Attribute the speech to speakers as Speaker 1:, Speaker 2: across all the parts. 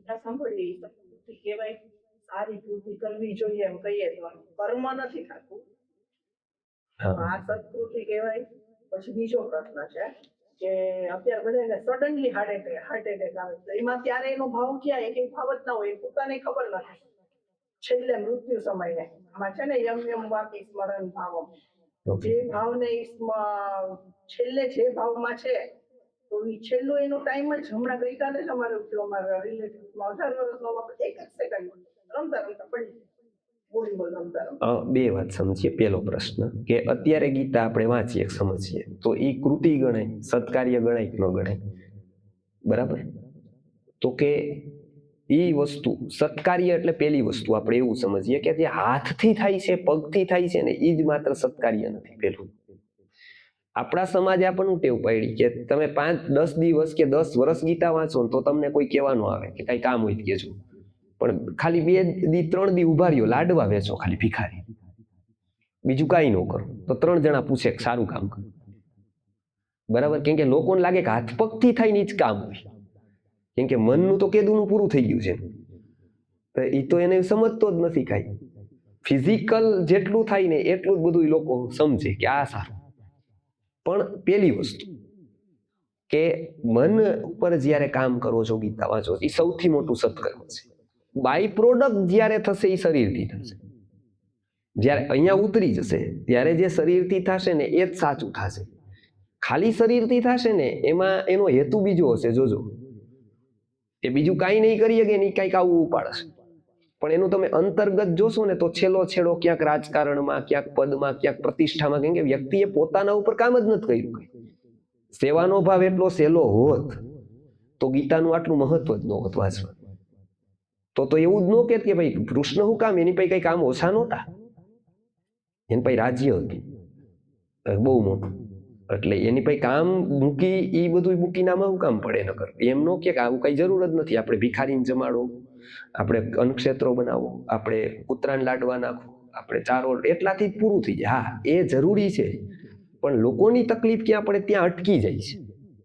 Speaker 1: ગીતા સાંભળી સત્કૃતિ કહેવાય, સારી કૃતિ કરવી જોઈએ એમ કહીએ તો કર્મ નથી થતું, આ સત્કૃતિ કહેવાય. પછી બીજો પ્રશ્ન છે કે અત્યારે બધાને સડનલી હાર્ટ એટેક આવે તો એમાં ત્યારે એનો ભાવ ક્યાં, એક ભાવ જ ના હોય, પોતાને ખબર નથી, છેલ્લે મૃત્યુ સમયે આમાં છે ને યમ યમ વાપી સ્મરણ ભાવમ, જે ભાવને છેલ્લે જે ભાવમાં છે તો એ છેલ્લો એનો ટાઈમ જ હમણાં ગઈકાલે જ અમારે થયો, અમારા રિલેટિવમાં 18 વર્ષનો એક જ સેકન્ડ રમતા રમતા પડી વોલીબોલ રમતા રમતા.
Speaker 2: બે વાત સમજીએ. પહેલો પ્રશ્ન કે અત્યારે ગીતા આપણે વાંચીએ સમજીએ તો એ કૃતિ ગણાય, સત્કાર્ય ગણાય કે ન ગણાય? બરાબર. તો કે એ વસ્તુ સત્કાર્ય એટલે પેલી વસ્તુ આપણે એવું સમજીએ કે જે હાથથી થાય છે, પગથી થાય છે ને એ જ માત્ર સત્કાર્ય નથી. પેલું આપણા સમાજે આપણને ટેવ પાડી કે તમે 5-10 દિવસ કે 10 વર્ષ ગીતા વાંચો તો તમને કોઈ કહેવાનું આવે કે કઈ કામ હોય કેજો, પણ ખાલી 2 દી 3 દી ઉભા રહ્યો, લાડવા વેચો ખાલી ભિખારી, બીજું કાંઈ ન કરો તો 3 જણા પૂછે કે સારું કામ કરો. બરાબર. કેમ કે લોકોને લાગે કે હાથ પગથી થાય ને જ કામ હોય, કેમ કે મનનું તો કેદુનું પૂરું થઈ ગયું છે, તો એ તો એને સમજતો જ નથી. કાંઈ ફિઝિકલ જેટલું થાય ને એટલું જ બધું લોકો સમજે કે આ સારું. પણ પેલી વસ્તુ કે મન ઉપર જ્યારે કામ કરો છો, ગીતા વાંચો, એ સૌથી મોટું સત્કર્મ છે. બાય પ્રોડક્ટ જ્યારે થશે એ શરીરથી થશે, જ્યારે અહીંયા ઉતરી જશે ત્યારે જે શરીરથી થશે ને એ જ સાચું થશે. ખાલી શરીરથી થશે ને એમાં એનો હેતુ બીજો હશે, જોજો. એ બીજું કાંઈ નહીં કરી શકે ને કાંઈક આવું ઉપાડશે, પણ એનું તમે અંતર્ગત જોશો ને તો છેલ્લો છેડો ક્યાંક રાજકારણમાં, ક્યાંક પદમાં, ક્યાંક પ્રતિષ્ઠામાં, કેમ કે વ્યક્તિએ પોતાના ઉપર કામ જ નથી કર્યું. સેવાનો ભાવ એટલો સહેલો હોત તો ગીતાનું આટલું મહત્વ જ ન હોત વાંચવા. તો એવું જ ન કહેત કે ભાઈ કૃષ્ણ શું કામ, એની પાસે કઈ કામ ઓછા નહોતા, એની પાસે રાજ્ય હતું બહુ મોટું, એટલે એની પાસે કામ મૂકી, એ બધું મૂકીને આમાં શું કામ પડે? ન કર એમ ન કે આવું કઈ જરૂર જ નથી. આપણે ભિખારીને જમાડો, આપણે અન્નક્ષેત્રો બનાવો, આપણે કૂતરાને લાડવા નાખો, આપણે ચારો, એટલાથી જ પૂરું થઈ જાય. હા, એ જરૂરી છે, પણ લોકોની તકલીફ ક્યાં પડે ત્યાં અટકી જાય છે.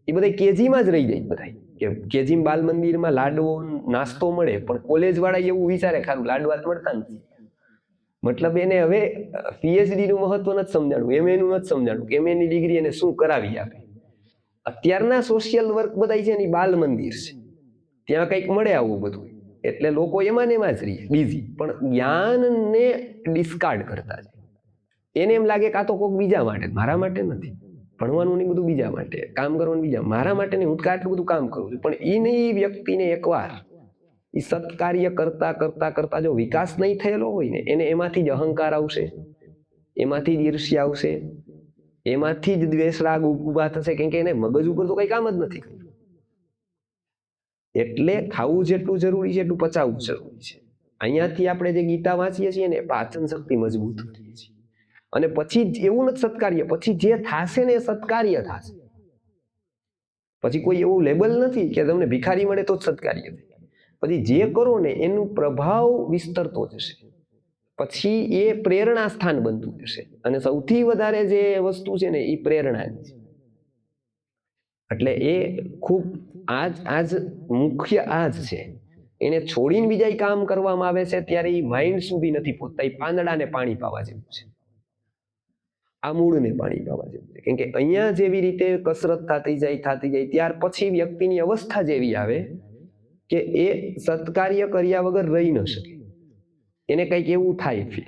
Speaker 2: એ બધા કેજીમાં જ રહી જાય. બધા કે કેજી બાલ મંદિરમાં લાડવો નાસ્તો મળે, પણ કોલેજ વાળા એવું વિચારે ખારું લાડવા મળતા નથી. મતલબ એને હવે પીએચડી નું મહત્વ નથી સમજાણું, એમએ નું નથી સમજાણું, એમએ ની ડિગ્રી એને શું કરાવી આપે. અત્યારના સોશિયલ વર્ક બધા છે ને બાલ મંદિર છે, ત્યાં કંઈક મળે આવું બધું, એટલે લોકો એમાં ને એમાં જ રહીએ બીઝી, પણ જ્ઞાનને ડિસ્કાર્ડ કરતા છે. એને એમ લાગે કે આ તો કોઈક બીજા માટે, મારા માટે નથી. ભણવાનું નહીં, બધું બીજા માટે, કામ કરવાનું બીજા, મારા માટે નહીં, હું આટલું બધું કામ કરું છું. પણ એ નહીં, વ્યક્તિને એકવાર એ સત્કાર્ય કરતા કરતા કરતા જો વિકાસ નહીં થયેલો હોય ને, એને એમાંથી જ અહંકાર આવશે, એમાંથી જ ઈર્ષ્યા આવશે, એમાંથી જ દ્વેષ રાગ ઉભા થશે, કેમ કે એને મગજ ઉપર તો કઈ કામ જ નથી કર્યું. એટલે ખાવું જેટલું જરૂરી છે એટલું પચાવવું જરૂરી છે. અહીંયાથી આપણે જે ગીતા વાંચીએ છીએ ને, પાચન શક્તિ મજબૂત કરીએ છીએ. અને પછી એવું નથી સત્કાર્ય, પછી જે થશે ને એ સત્કાર્ય થશે. પછી કોઈ એવું લેબલ નથી કે તમને ભિખારી મળે તો જ સત્કાર્ય થાય. પછી જે કરો ને એનું પ્રભાવ વિસ્તરતો જશે, પછી એ પ્રેરણા સ્થાન બનતું જશે. અને સૌથી વધારે જે વસ્તુ છે ને એ પ્રેરણાની છે. એટલે એ ખૂબ આજ મુખ્ય આજ છે. એને છોડીને બીજા કામ કરવામાં આવે છે ત્યારે એ માઇન્ડ સુધી નથી પહોંચતા. એ પાંદડાને પાણી પાવા જેવું છે, આ મૂળને પાણી પાવા જેવું છે. કેમ કે અહીંયા જેવી રીતે કસરત થતી જાય ત્યાર પછી વ્યક્તિની અવસ્થા જેવી આવે કે એ સત્કાર્ય કર્યા વગર રહી ન શકે. એને કંઈક એવું થાય ફીલ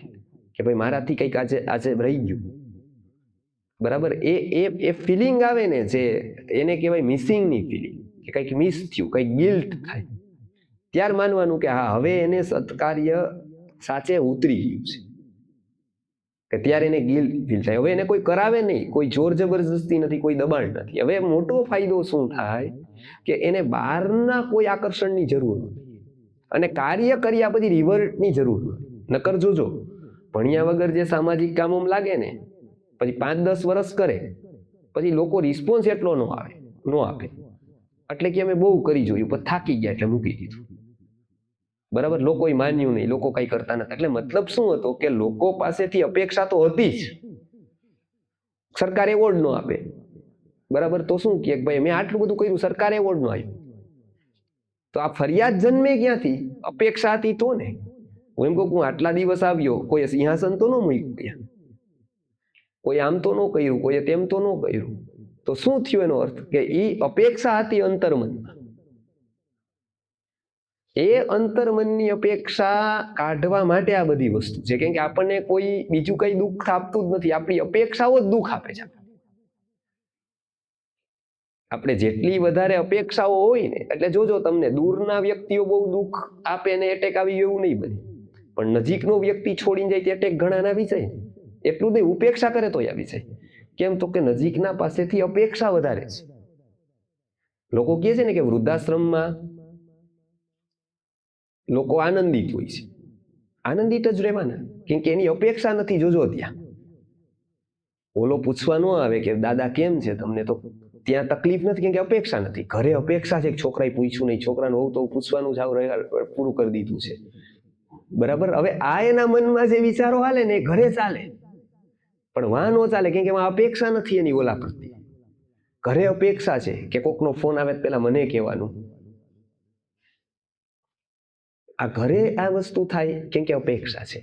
Speaker 2: કે ભાઈ મારાથી કંઈક આજે રહી ગયું. બરાબર. એ ફિલિંગ આવે ને, જે એને કહેવાય મિસિંગની ફિલિંગ, કે કંઈક મિસ થયું, કંઈક ગિલ્ટ થાય, ત્યાર માનવાનું કે હા હવે એને સત્કાર્ય સાચે ઉતરી ગયું છે, કે ત્યારે એને ગિલ્ટ ફીલ થાય. હવે એને કોઈ કરાવે નહીં, કોઈ જોર જબરજસ્તી નથી, કોઈ દબાણ નથી. હવે મોટો ફાયદો શું થાય કે એને બહારના કોઈ આકર્ષણની જરૂર નથી, અને કાર્ય કર્યા પછી રિવર્ટની જરૂર નથી. નકર જોજો, ભણ્યા વગર જે સામાજિક કામોમાં લાગે ને, પછી 5-10 વર્ષ કરે, પછી લોકો રિસ્પોન્સ એટલો ન આપે, એટલે કે અમે બહુ કરી જોયું પણ થાકી ગયા એટલે મૂકી દીધું. બરાબર. લોકોએ માન્યું નહીં, લોકો કઈ કરતા નથી. એટલે મતલબ શું હતો કે લોકો પાસેથી અપેક્ષા તો હતી જ, સરકાર એવોર્ડ ન આપે. બરાબર. તો શું કે ભાઈ મેં આટલું બધું કર્યું, સરકાર એવોર્ડ ન આપ્યો. તો આ ફરિયાદ જન્મે ક્યાંથી? અપેક્ષા હતી તો ને. હું એમ કહું, હું આટલા દિવસ આવ્યો, કોઈ સિંહાસન તો ન મૂક્યું ત્યાં, કોઈ આમ તો ન કર્યું, કોઈએ તેમ તો ન કર્યું. તો શું થયું? એનો અર્થ કે એ અપેક્ષા હતી અંતર્મનમાં. એ અંતર્મનની અપેક્ષા કાઢવા માટે આ બધી વસ્તુ છે. કેમ કે આપણને કોઈ બીજું કઈ દુઃખ આપતું જ નથી, આપણી અપેક્ષાઓ જ દુઃખ આપે છે. આપણે જેટલી વધારે અપેક્ષાઓ હોય ને, એટલે જોજો તમને દૂરના વ્યક્તિઓ બહુ દુઃખ આપે ને એટેક આવી ગયું એવું નહીં બને, પણ નજીકનો વ્યક્તિ છોડીને જાય તે એટેક ઘણા આવી જાય. એટલું નહીં, ઉપેક્ષા કરે તોય આવી જાય. કેમ? તો કે નજીકના પાસેથી અપેક્ષા વધારે છે. લોકો કહે છે ને કે વૃદ્ધાશ્રમમાં લોકો આનંદિત હોય છે. આનંદિત જ રહેવાના, કેમ કે એની અપેક્ષા નથી. જોજો ત્યાં ઓલો પૂછવા ન આવે કે દાદા કેમ છે તમને, તો ત્યાં તકલીફ નથી, કેમ કે અપેક્ષા નથી. ઘરે અપેક્ષા છે કે છોકરાએ પૂછ્યું નહીં, છોકરાને હોવું તો પૂછવાનું જ પૂરું કરી દીધું છે. બરાબર? હવે આ એના મનમાં જે વિચારો હાલે ને એ ઘરે ચાલે, પણ વાં ન ચાલે, કેમ કે એમાં અપેક્ષા નથી એની ઓલા પ્રત્યે. ઘરે અપેક્ષા છે કે કોકનો ફોન આવે પેલા મને કહેવાનું. આ ઘરે આ વસ્તુ થાય કેમ કે અપેક્ષા છે.